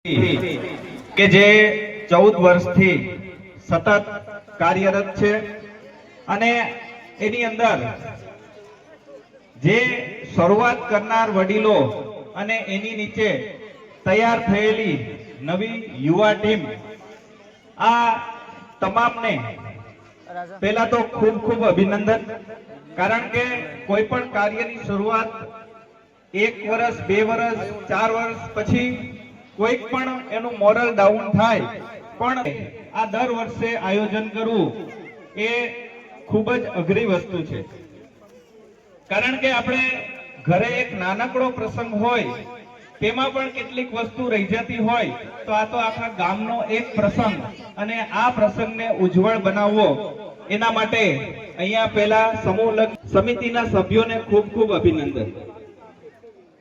કે જે 14 વર્ષથી સતત કાર્યરત છે અને એની અંદર જે શરૂઆત કરનાર વડીલો અને એની નીચે તૈયાર થયેલી નવી યુવા ટીમ આ તમામને પહેલા તો ખૂબ ખૂબ અભિનંદન। કારણ કે કોઈ પણ કાર્યની શરૂઆત 1 વર્ષ 2 વર્ષ 4 વર્ષ પછી કોઈક પણ એનું મોરલ ડાઉન થાય, પણ આ દર વર્ષે આયોજન કરવું એ ખૂબ જ અઘરી વસ્તુ છે। કારણ કે આપણે ઘરે એક નાનકડો પ્રસંગ હોય તેમાં પણ કેટલીક વસ્તુ રહી જતી હોય, તો આ તો આખા ગામનો એક પ્રસંગ અને આ પ્રસંગને ઉજ્જવળ બનાવવો એના માટે અહીંયા પહેલા સમૂહ લગ્ન સમિતિના સભ્યોને ખૂબ ખૂબ અભિનંદન।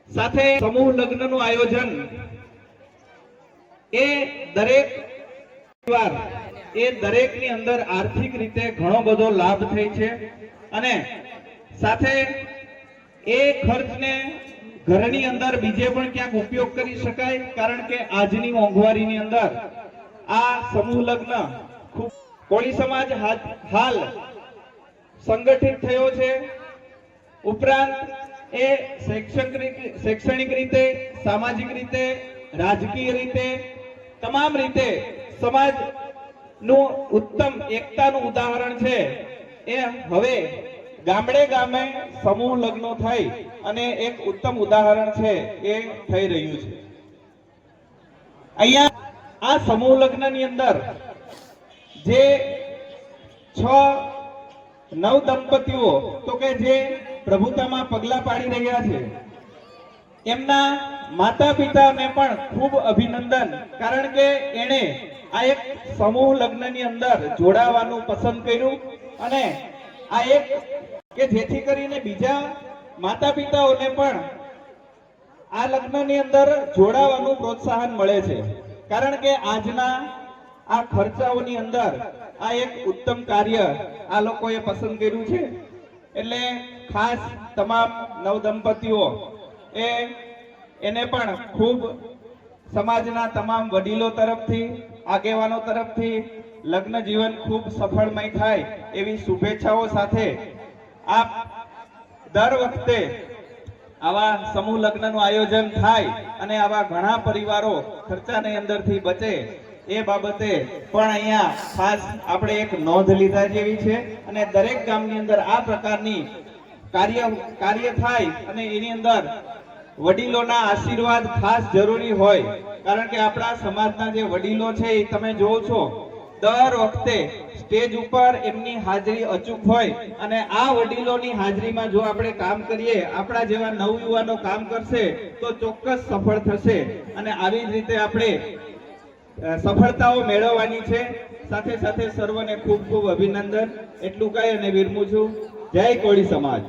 સાથે સમૂહ લગ્નનું આયોજન એ દરેકની અંદર આર્થિક રીતે ઘણો બધો લાભ થાય છે અને સાથે એ ખર્ચને ઘરની અંદર બીજે પણ ક્યાંક ઉપયોગ કરી શકાય। કારણ કે આજની મોંઘવારીની અંદર આ સમૂહ લગ્ન ખૂબ કોળી સમાજ હાલ સંગઠિત થયો છે, ઉપરાંત એ શૈક્ષણિક રીતે, સામાજિક રીતે, રાજકીય રીતે, તમામ રીતે સમાજનું ઉત્તમ એકતાનું ઉદાહરણ છે। એ હવે ગામડે ગામે સમૂહ લગ્નો થઈ અને એક ઉત્તમ ઉદાહરણ છે એ થઈ રહ્યું છે। અહીંયા આ સમૂહ લગ્નની અંદર જે 6 નવ દંપતીઓ તો કે જે પ્રભુતામાં પગલા પાડી રહ્યા છે, એમના માતા પિતાને પણ ખૂબ અભિનંદન। કારણ કે એણે આ એક સમૂહ લગ્નની અંદર જોડાવાનું પસંદ કર્યું અને આ એક કે જેથી કરીને બીજા માતા પિતાઓને પણ આ લગ્નની અંદર જોડાવાનું પ્રોત્સાહન મળે છે। કારણ કે આજના આ ખર્ચાઓની અંદર આ એક ઉત્તમ કાર્ય આ લોકોએ પસંદ કર્યું છે। એટલે ખાસ તમામ નવદંપતીઓ એને પણ ખૂબ સમાજના તમામ વડીલો તરફથી, આગેવાનો તરફથી લગ્ન જીવન ખૂબ સફળમય થાય એવી શુભેચ્છાઓ સાથે આપ દર વખતે આવા સમૂહ લગ્નનું આયોજન થાય અને આવા ઘણા પરિવારો ખર્ચાની અંદરથી બચે એ બાબતે પણ અહીંયા ખાસ આપણે એક નોંધ લીધા જેવી છે અને દરેક ગામની અંદર આ પ્રકારની કાર્ય થાય અને એની અંદર વડીલોના આશીર્વાદ ખાસ જરૂરી હોય। કારણ કે આપણા સમાજના જે વડીલો છે એ તમે જોવો છો દર વખતે સ્ટેજ ઉપર એમની હાજરી અચૂક હોય અને આ વડીલોની હાજરીમાં જો આપણે કામ કરીએ, આપણા જેવા નવયુવાનો કામ કરશે તો ચોક્કસ સફળ થશે અને આવી જ રીતે આપણે સફળતાઓ મેળવવાની છે। સાથે સાથે સર્વને ખૂબ ખૂબ અભિનંદન। એટલું કહી અને વિરમું છું। જય કોળી સમાજ।